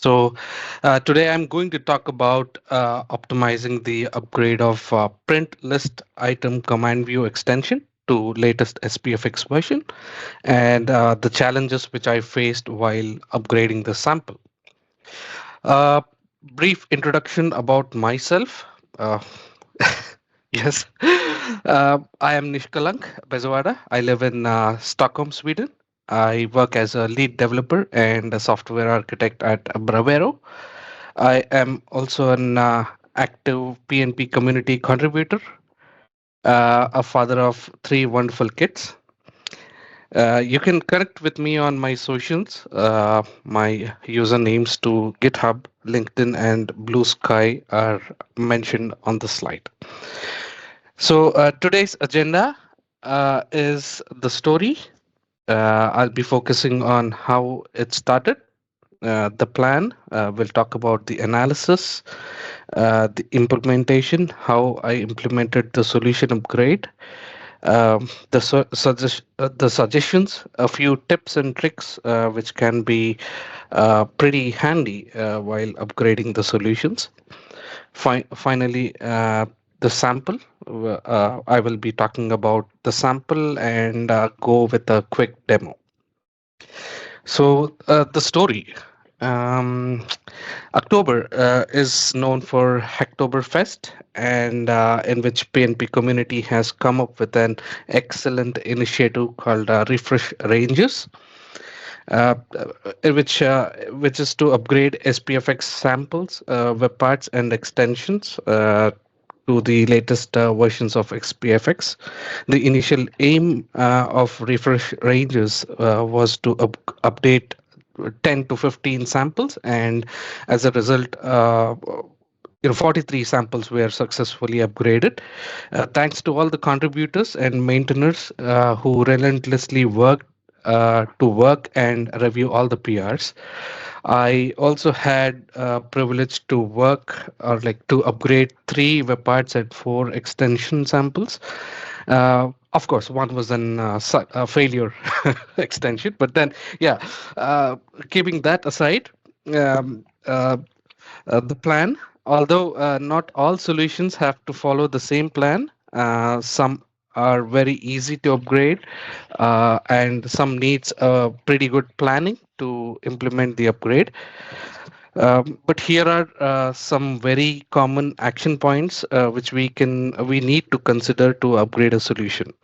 So, today I'm going to talk about optimizing the upgrade of print list item command view extension to latest SPFx version and the challenges which I faced while upgrading the sample. Uh, Brief introduction about myself. Uh, yes, I am Nishkalank Bezawada. I live in Stockholm, Sweden. I work as a lead developer and a software architect at Bravero. I am also an active PNP community contributor, a father of three wonderful kids. You can connect with me on my socials. My usernames to GitHub, LinkedIn, and Blue Sky are mentioned on the slide. So today's agenda is the story. I'll be focusing on how it started, the plan. We'll talk about the analysis, the implementation, how I implemented the solution upgrade, the suggestions, a few tips and tricks which can be pretty handy while upgrading the solutions. Finally, the sample. I will be talking about the sample and go with a quick demo. So the story. Um, October is known for Hacktoberfest, and in which PNP community has come up with an excellent initiative called Refresh Ranges, which is to upgrade SPFX samples, web parts, and extensions. To the latest versions of SPFX. The initial aim of refresh ranges was to update 10 to 15 samples, and as a result, 43 samples were successfully upgraded. Thanks to all the contributors and maintainers who relentlessly worked to work and review all the PRs. I also had privilege to work or like to upgrade three web parts and four extension samples. Of course, one was a failure extension, but then, yeah, keeping that aside, um, uh, the plan, although not all solutions have to follow the same plan, some are very easy to upgrade, and some needs pretty good planning to implement the upgrade. But here are some very common action points which we need to consider to upgrade a solution.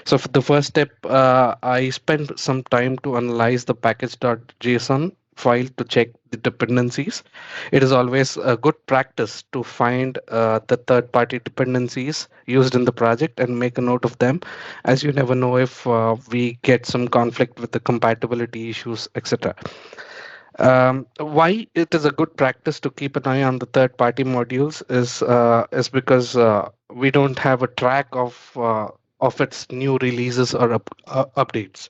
So for the first step, I spent some time to analyze the package.json file to check the dependencies. It is always a good practice to find the third-party dependencies used in the project and make a note of them, as you never know if we get some conflict with the compatibility issues, etc. Why it is a good practice to keep an eye on the third-party modules is because we don't have a track of its new releases or updates.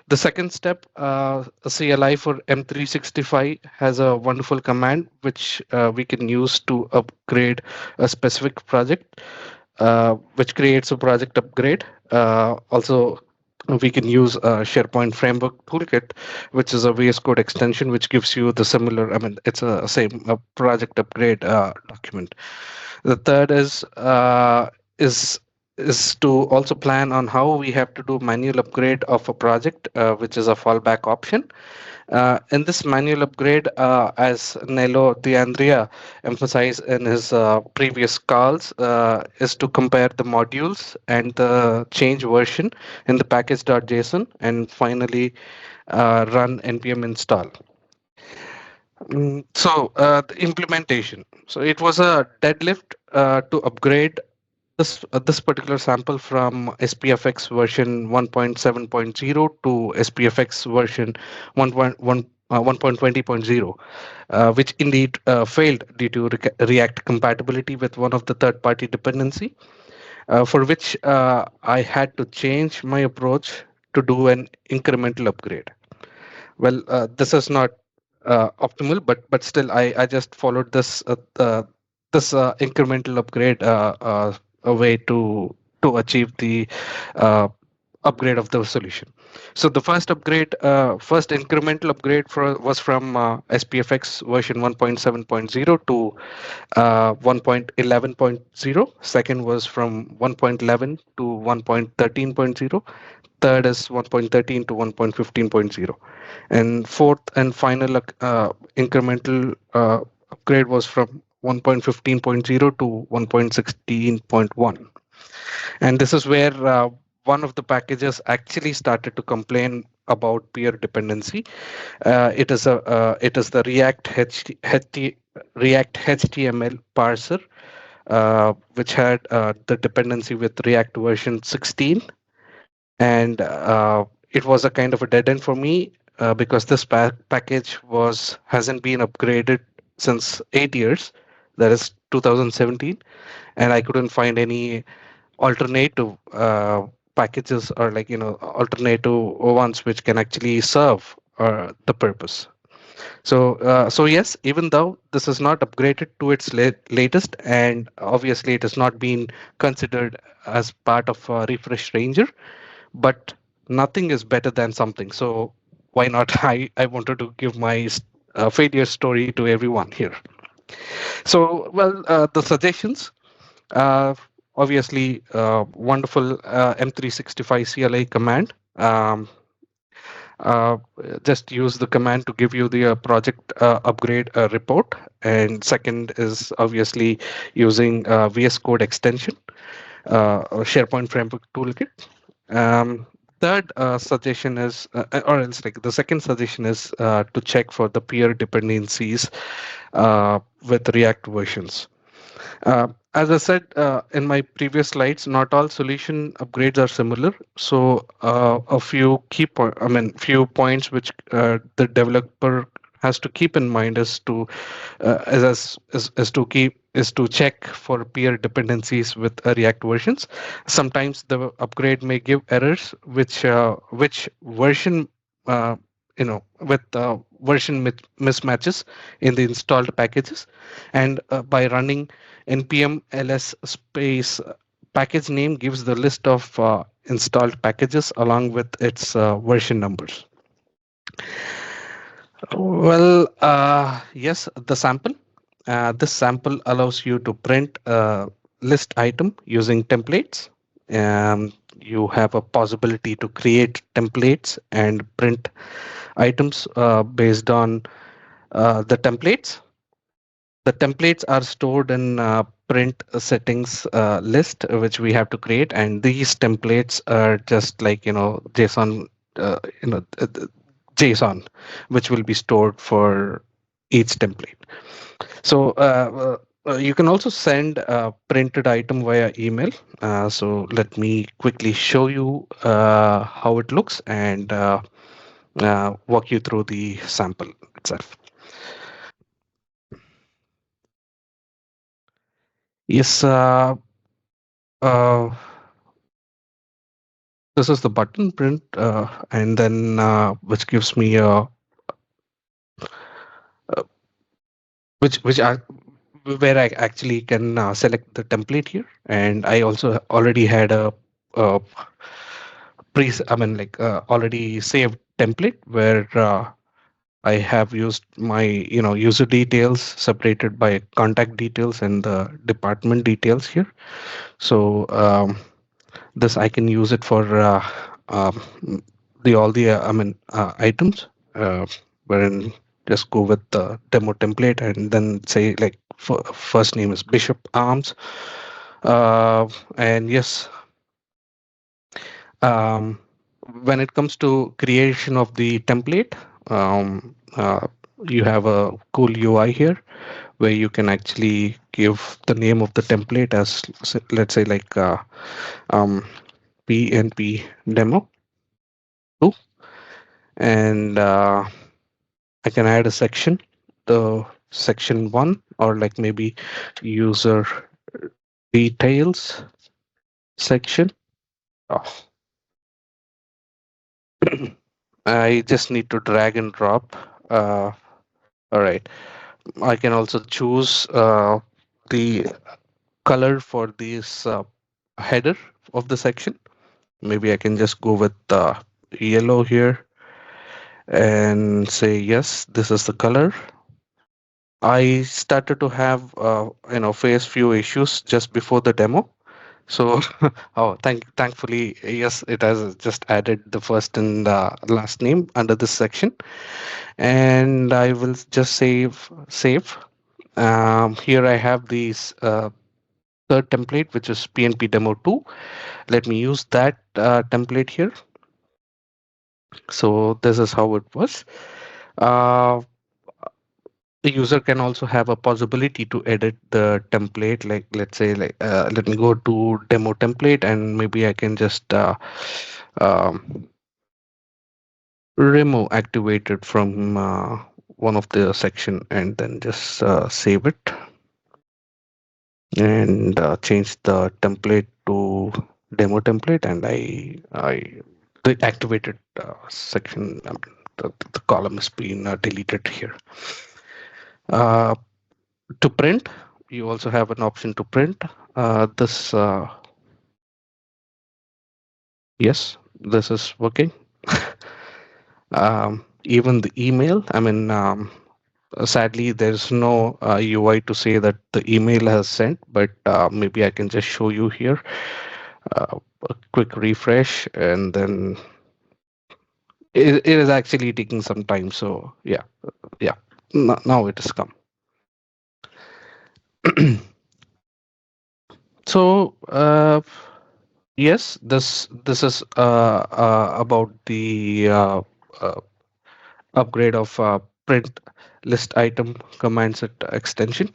The second step, CLI for M365 has a wonderful command which we can use to upgrade a specific project, which creates a project upgrade. Also, we can use a SharePoint framework toolkit, which is a VS Code extension, which gives you the similar. I mean, it's a same project upgrade document. The third is is to also plan on how we have to do manual upgrade of a project, which is a fallback option. In this manual upgrade, as Nello D'Andrea emphasized in his previous calls, is to compare the modules and the change version in the package.json and finally run npm install. The implementation. So it was a deadlift to upgrade this particular sample from SPFX version 1.7.0 to SPFX version 1.20.0, which indeed failed due to React compatibility with one of the third-party dependency, for which I had to change my approach to do an incremental upgrade. Well, this is not optimal, but still, I just followed this incremental upgrade a way to achieve the uh, upgrade of the solution. So the first upgrade, first incremental upgrade was from SPFx version 1.7.0 to 1.11.0. Second was from 1.11 to 1.13.0. Third is 1.13 to 1.15.0. And fourth and final incremental upgrade was from 1.15.0 to 1.16.1. And this is where one of the packages actually started to complain about peer dependency. It is the React HTML parser, which had the dependency with React version 16, and it was a kind of a dead end for me because this package was hasn't been upgraded since 8 years, that is 2017, and I couldn't find any alternative packages, or like alternative ones which can actually serve the purpose. So yes, even though this is not upgraded to its latest, and obviously it has not been considered as part of refresh ranger, but nothing is better than something. So why not? I wanted to give my failure story to everyone here. So well, the suggestions, uh, obviously, wonderful M365 CLI command. Uh, just use the command to give you the project upgrade report. And second is obviously using VS Code extension, or SharePoint framework toolkit. Um, Third suggestion is, or else like the second suggestion is to check for the peer dependencies with React versions. As I said in my previous slides, not all solution upgrades are similar. So a few few points which the developer has to keep in mind is to is to check for peer dependencies with React versions. Sometimes the upgrade may give errors which version with version mismatches in the installed packages, and by running npm ls space package name gives the list of installed packages along with its version numbers. Well, yes, the sample. This sample allows you to print a list item using templates. You have a possibility to create templates and print items based on the templates. The templates are stored in print settings list, which we have to create, and these templates are just like JSON, JSON, which will be stored for each template. So you can also send a printed item via email. So let me quickly show you how it looks, and walk you through the sample itself. Yes, uh, this is the button print, and then which gives me a which I where I actually can select the template here, and I also already had a already saved template where I have used my user details separated by contact details and the department details here. So this I can use it for um, the all the items, wherein just go with the demo template and then say like first name is Bishop Arms, and yes, um, when it comes to creation of the template, you have a cool UI here where you can actually give the name of the template as let's say like um, PNP demo 2, and I can add a section, the section 1, or like maybe user details section. Oh. I just need to drag and drop. All right. I can also choose the color for this header of the section. Maybe I can just go with yellow here and say, yes, this is the color. I started to have, face few issues just before the demo. So, thankfully, yes, it has just added the first and last name under this section, and I will just save. Here I have these third template, which is PNP demo 2. Let me use that template here. So this is how it was. Uh, the user can also have a possibility to edit the template. Like, let's say, let me go to demo template, and maybe I can just um, remove activated from one of the section, and then just save it and change the template to demo template, and I the activated section, the column is being deleted here. uh, to print, you also have an option to print this. Yes, this is working. Even the email, I mean, sadly, there's no UI to say that the email has sent, but maybe I can just show you here. A quick refresh, and then it is actually taking some time. So yeah, yeah. Now it has come. So yes, this is about the uh, upgrade of print list item command set extension.